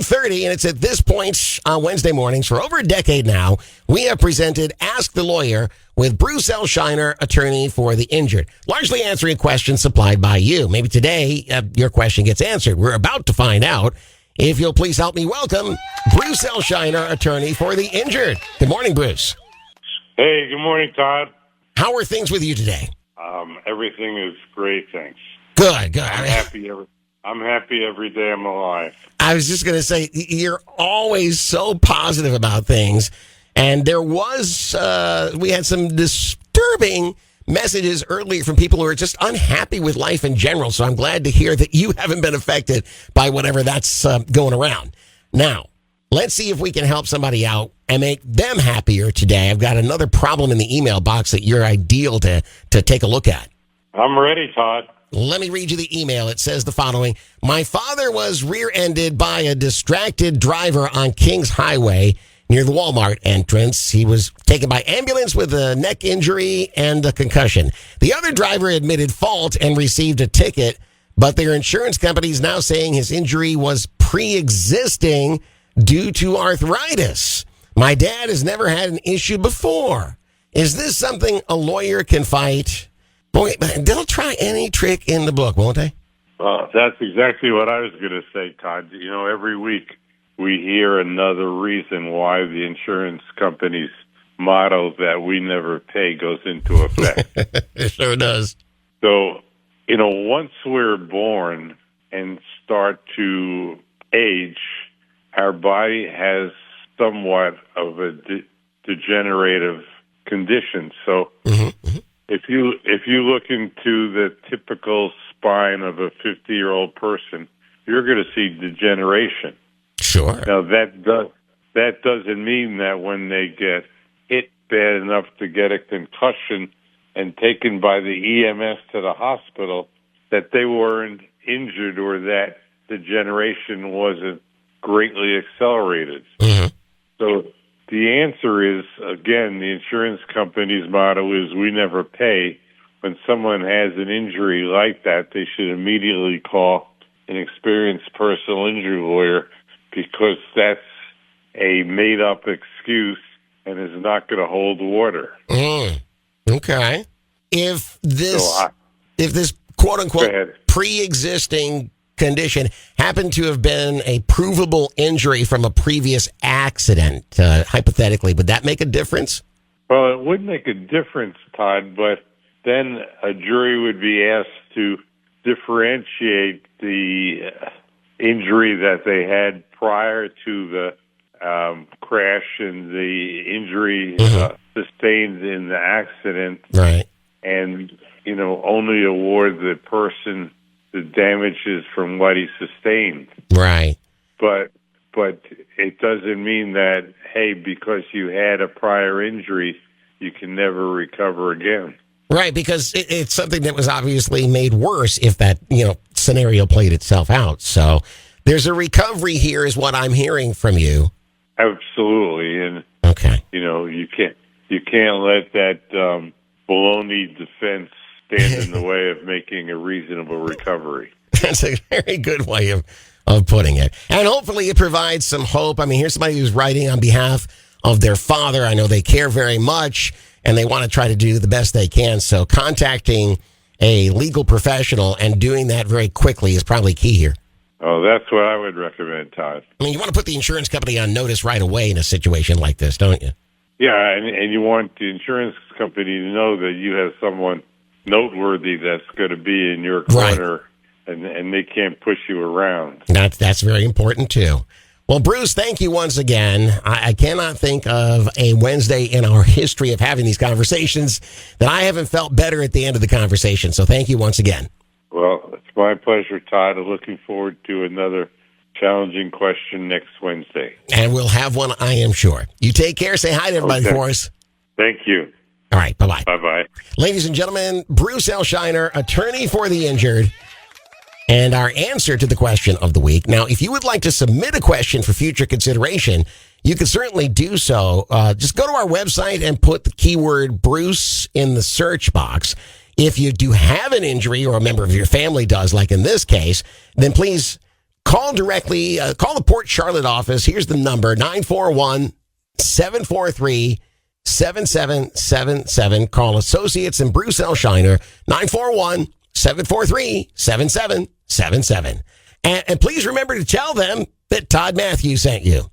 9:30, and it's at this point on Wednesday mornings for over a decade now, we have presented Ask the Lawyer with Bruce L. Scheiner, attorney for the injured, largely answering questions supplied by you. Maybe today your question gets answered. We're about to find out. If you'll please help me welcome Bruce L. Scheiner, attorney for the injured. Good morning, Bruce. Hey, good morning, Todd. How are things with you today? Everything is great, thanks. Good. I'm happy every day I'm alive. I was just going to say, you're always so positive about things. And there was, we had some disturbing messages earlier from people who are just unhappy with life in general. So I'm glad to hear that you haven't been affected by whatever that's going around. Now, let's see if we can help somebody out and make them happier today. I've got another problem in the email box that you're ideal to take a look at. I'm ready, Todd. Let me read you the email. It says the following. My father was rear-ended by a distracted driver on Kings Highway near the Walmart entrance. He was taken by ambulance with a neck injury and a concussion. The other driver admitted fault and received a ticket, but their insurance company is now saying his injury was pre-existing due to arthritis. My dad has never had an issue before. Is this something a lawyer can fight? Boy, they'll try any trick in the book, won't they? That's exactly what I was going to say, Todd. You know, every week we hear another reason why the insurance company's motto that we never pay goes into effect. It sure does. So, you know, once we're born and start to age, our body has somewhat of a degenerative condition. So if you look into the typical spine of a 50-year-old person, you're going to see degeneration. Sure. Now, that doesn't mean that when they get hit bad enough to get a concussion and taken by the EMS to the hospital, that they weren't injured or that degeneration wasn't greatly accelerated. So the answer is, again, the insurance company's motto is we never pay. When someone has an injury like that, they should immediately call an experienced personal injury lawyer, because that's a made-up excuse and is not going to hold water. Okay. If this quote-unquote pre-existing condition happened to have been a provable injury from a previous accident, hypothetically, would that make a difference? Well, it would make a difference, Todd, but then a jury would be asked to differentiate the injury that they had prior to the crash and the injury sustained in the accident. Right. And, you know, only award the person the damages from what he sustained. Right. But it doesn't mean that, hey, because you had a prior injury, you can never recover again. Right, because it's something that was obviously made worse if that, scenario played itself out. So there's a recovery here is what I'm hearing from you. Absolutely. And, okay. You can't let that baloney defense stand in the way of making a reasonable recovery. That's a very good way of putting it. And hopefully it provides some hope. I mean, here's somebody who's writing on behalf of their father. I know they care very much, and they want to try to do the best they can. So contacting a legal professional and doing that very quickly is probably key here. Oh, that's what I would recommend, Todd. I mean, you want to put the insurance company on notice right away in a situation like this, don't you? Yeah, and you want the insurance company to know that you have someone noteworthy that's going to be in your corner, right, and they can't push you around. That's very important, too. Well, Bruce, thank you once again. I cannot think of a Wednesday in our history of having these conversations that I haven't felt better at the end of the conversation. So thank you once again. Well, it's my pleasure, Todd. I'm looking forward to another challenging question next Wednesday. And we'll have one, I am sure. You take care. Say hi to everybody for us. Thank you. All right. Bye-bye. Bye-bye. Ladies and gentlemen, Bruce L. Scheiner, attorney for the injured, and our answer to the question of the week. Now, if you would like to submit a question for future consideration, you can certainly do so. Just go to our website and put the keyword Bruce in the search box. If you do have an injury or a member of your family does, like in this case, then please call directly. Call the Port Charlotte office. Here's the number, 941-743-7777. Call Associates and Bruce L. Scheiner, 941-743-7777. And please remember to tell them that Todd Matthews sent you.